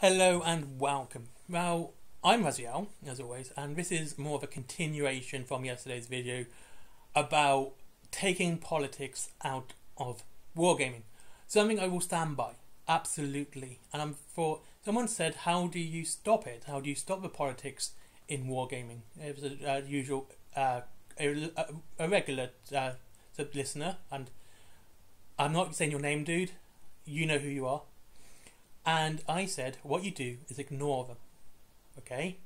Hello and welcome. Well, I'm Raziel, as always, and this is more of a continuation from yesterday's video about taking politics out of wargaming. Something I will stand by, absolutely. And someone said, how do you stop it? How do you stop the politics in wargaming? It was a usual, a regular listener, and I'm not saying your name, dude. You know who you are. And I said, what you do is ignore them, okay?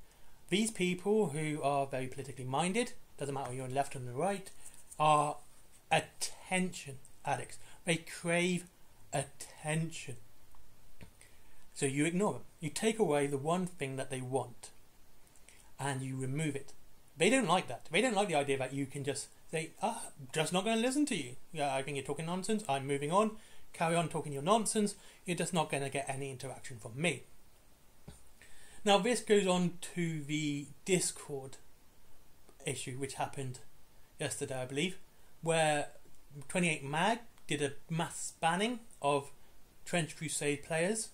These people who are very politically minded, doesn't matter if you're on the left or on the right, are attention addicts. They crave attention. So you ignore them. You take away the one thing that they want and you remove it. They don't like that. They don't like the idea that you can just say, just not going to listen to you. Yeah, I think you're talking nonsense. I'm moving on. Carry on talking your nonsense. You're just not going to get any interaction from me. Now this goes on to the Discord issue which happened yesterday, I believe, where 28 Mag did a mass banning of Trench Crusade players,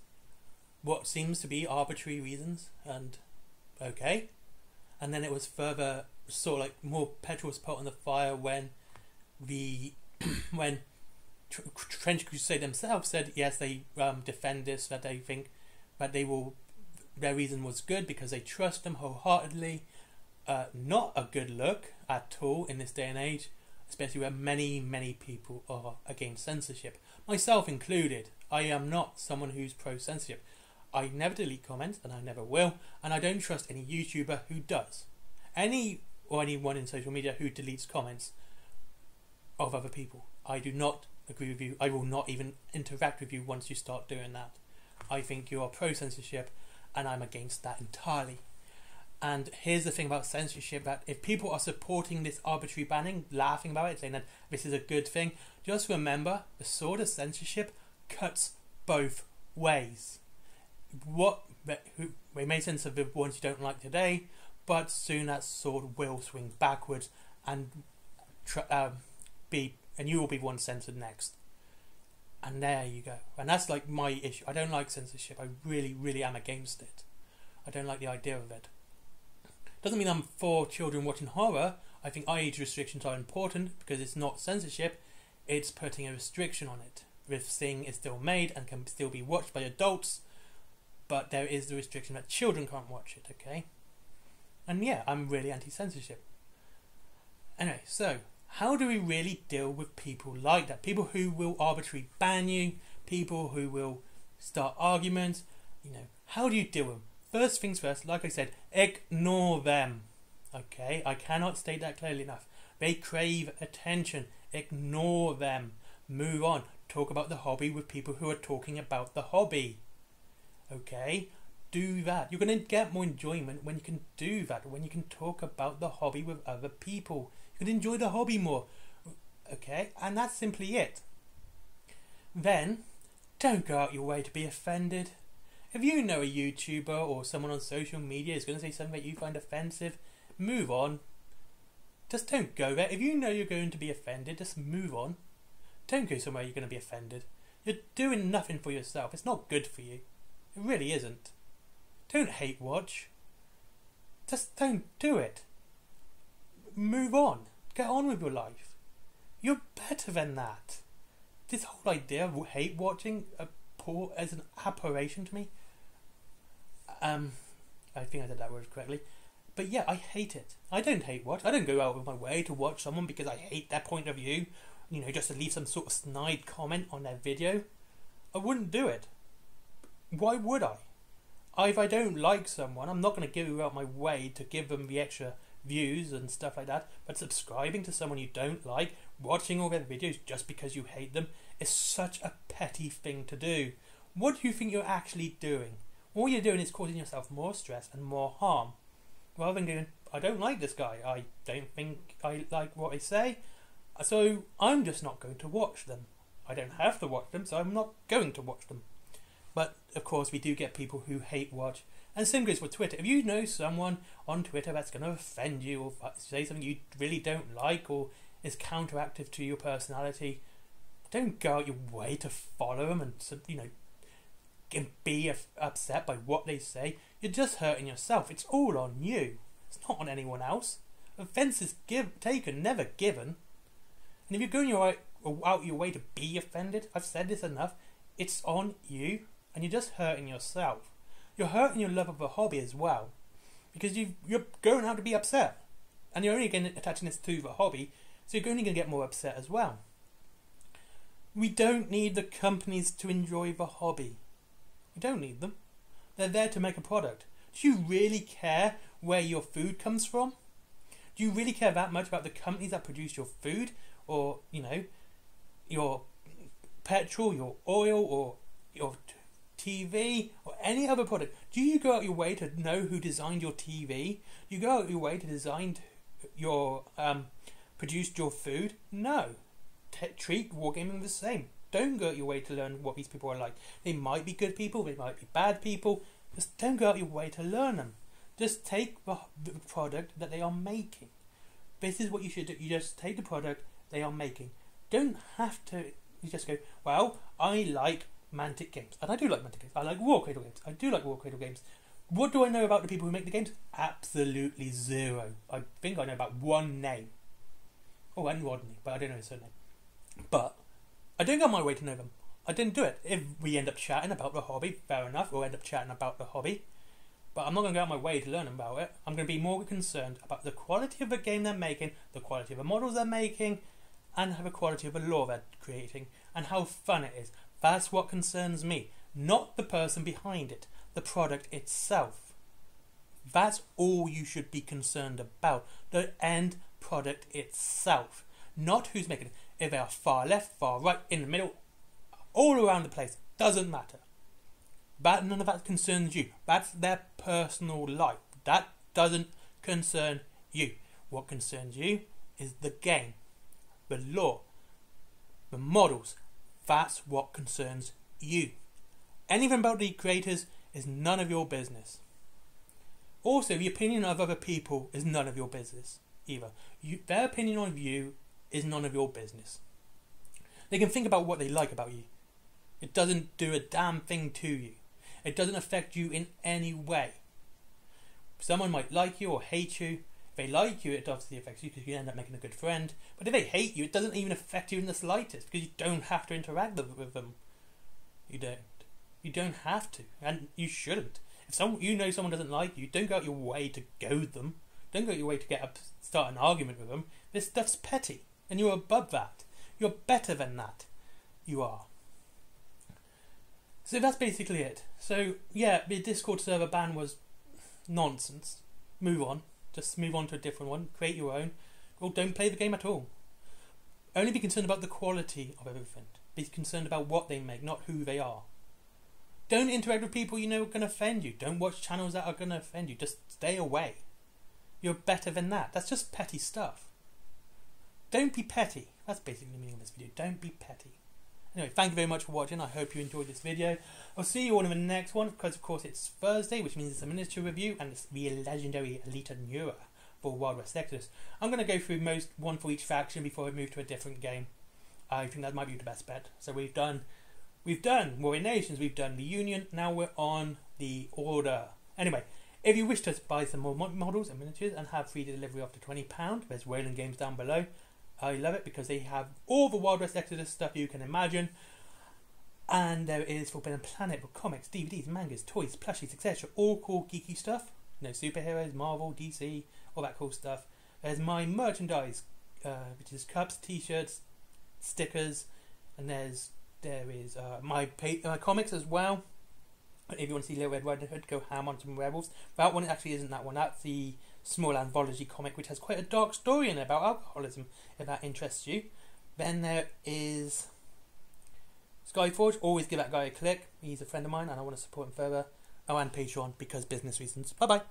what seems to be arbitrary reasons, and okay. And then it was further sort of like more petrol was put on the fire when when Trench Crusade themselves said yes, they defend this, that they think that their reason was good because they trust them wholeheartedly. Not a good look at all in this day and age, especially where many people are against censorship, myself included. I am not someone who's pro censorship. I never delete comments, and I never will, and I don't trust any YouTuber who does. Anyone in social media who deletes comments of other people. I do not agree with you. I will not even interact with you once you start doing that. I think you are pro censorship and I'm against that entirely. And here's the thing about censorship, that if people are supporting this arbitrary banning, laughing about it, saying that this is a good thing, just remember the sword of censorship cuts both ways. We may censor the ones you don't like today, but soon that sword will swing backwards and you will be one censored next. And there you go. And that's like my issue. I don't like censorship. I really am against it. I don't like the idea of it. Doesn't mean I'm for children watching horror. I think age restrictions are important because it's not censorship. It's putting a restriction on it. This thing is still made and can still be watched by adults, but there is the restriction that children can't watch it, okay? And yeah, I'm really anti-censorship. Anyway, so how do we really deal with people like that? People who will arbitrarily ban you, people who will start arguments, how do you deal with them? First things first, like I said, ignore them. Okay, I cannot state that clearly enough. They crave attention. Ignore them. Move on. Talk about the hobby with people who are talking about the hobby. Okay, do that. You're going to get more enjoyment when you can do that, when you can talk about the hobby with other people. You can enjoy the hobby more. Okay, and that's simply it. Then, don't go out your way to be offended. If you know a YouTuber or someone on social media is going to say something that you find offensive, move on. Just don't go there. If you know you're going to be offended, just move on. Don't go somewhere you're going to be offended. You're doing nothing for yourself. It's not good for you. It really isn't. Don't hate watch. Just don't do it. Move on. Get on with your life. You're better than that. This whole idea of hate watching is an aberration to me. I think I said that word correctly. But yeah, I hate it. I don't hate watch. I don't go out of my way to watch someone because I hate their point of view. Just to leave some sort of snide comment on their video. I wouldn't do it. Why would I? If I don't like someone, I'm not going to go out my way to give them the extra views and stuff like that. But subscribing to someone you don't like, watching all their videos just because you hate them, is such a petty thing to do. What do you think you're actually doing? All you're doing is causing yourself more stress and more harm. Rather than going, I don't like this guy, I don't think I like what they say, so I'm just not going to watch them. I don't have to watch them, so I'm not going to watch them. But of course we do get people who hate watch. And same goes for Twitter. If you know someone on Twitter that's going to offend you or say something you really don't like or is counteractive to your personality, don't go out your way to follow them and be upset by what they say. You're just hurting yourself. It's all on you. It's not on anyone else. Offence is taken, never given. And if you're going out your way to be offended, I've said this enough, it's on you, and you're just hurting yourself. You're hurting your love of a hobby as well, because you're going out to be upset, and you're only again attaching this to the hobby, so you're only going to get more upset as well. We don't need the companies to enjoy the hobby. We don't need them. They're there to make a product. Do you really care where your food comes from? Do you really care that much about the companies that produce your food, or your petrol, your oil, or your TV, or any other product? Do you go out your way to know who designed your TV? Do you go out your way to design your produced your food? No. Treat wargaming the same. Don't go out your way to learn what these people are like. They might be good people, they might be bad people. Just don't go out your way to learn them. Just take the product that they are making. This is what you should do. You just take the product they are making. Don't have to. You just go, well, I like Mantic games. And I do like Mantic games. I like War Cradle games. I do like War Cradle games. What do I know about the people who make the games? Absolutely zero. I think I know about one name. Oh, and Rodney, but I don't know his surname. But I don't go on my way to know them. I didn't do it. If we end up chatting about the hobby, fair enough, we'll end up chatting about the hobby. But I'm not going to go out my way to learn about it. I'm going to be more concerned about the quality of the game they're making, the quality of the models they're making, and the quality of the lore they're creating, and how fun it is. That's what concerns me. Not the person behind it. The product itself. That's all you should be concerned about. The end product itself. Not who's making it. If they are far left, far right, in the middle, all around the place, doesn't matter. None of that concerns you. That's their personal life. That doesn't concern you. What concerns you is the game, the lore, the models. That's what concerns you. Anything about the creators is none of your business. Also, the opinion of other people is none of your business either. Their opinion of you is none of your business. They can think about what they like about you. It doesn't do a damn thing to you. It doesn't affect you in any way. Someone might like you or hate you. If they like you, it obviously affects you because you end up making a good friend. But if they hate you, it doesn't even affect you in the slightest because you don't have to interact with them. You don't. You don't have to, and you shouldn't. If someone doesn't like you, don't go out your way to goad them. Don't go out your way to start an argument with them. This stuff's petty, and you're above that. You're better than that. You are. So that's basically it. So yeah, the Discord server ban was nonsense. Move on. Just move on to a different one. Create your own. Or don't play the game at all. Only be concerned about the quality of everything. Be concerned about what they make, not who they are. Don't interact with people you know are going to offend you. Don't watch channels that are going to offend you. Just stay away. You're better than that. That's just petty stuff. Don't be petty. That's basically the meaning of this video. Don't be petty. Anyway, thank you very much for watching. I hope you enjoyed this video. I'll see you all in the next one because, of course, it's Thursday, which means it's a miniature review, and it's the legendary Elite Newer for Wild West Exodus. I'm going to go through one for each faction before I move to a different game. I think that might be the best bet. So we've done Warrior Nations, we've done the Union, now we're on the Order. Anyway, if you wish to buy some more models and miniatures and have free delivery up to £20, there's Wayland Games down below. I love it because they have all the Wild West Exodus stuff you can imagine. And there is Forbidden Planet with comics, DVDs, mangas, toys, plushies, etc. All cool geeky stuff. Superheroes, Marvel, DC, all that cool stuff. There's my merchandise, which is cups, t-shirts, stickers, and there is my comics as well. If you want to see Little Red Riding Hood, go ham on some werewolves. That one actually isn't that one. That's the small anthology comic, which has quite a dark story in it about alcoholism, if that interests you. Then there is Skyforge. Always give that guy a click. He's a friend of mine and I want to support him further. Oh, and Patreon because business reasons. Bye bye.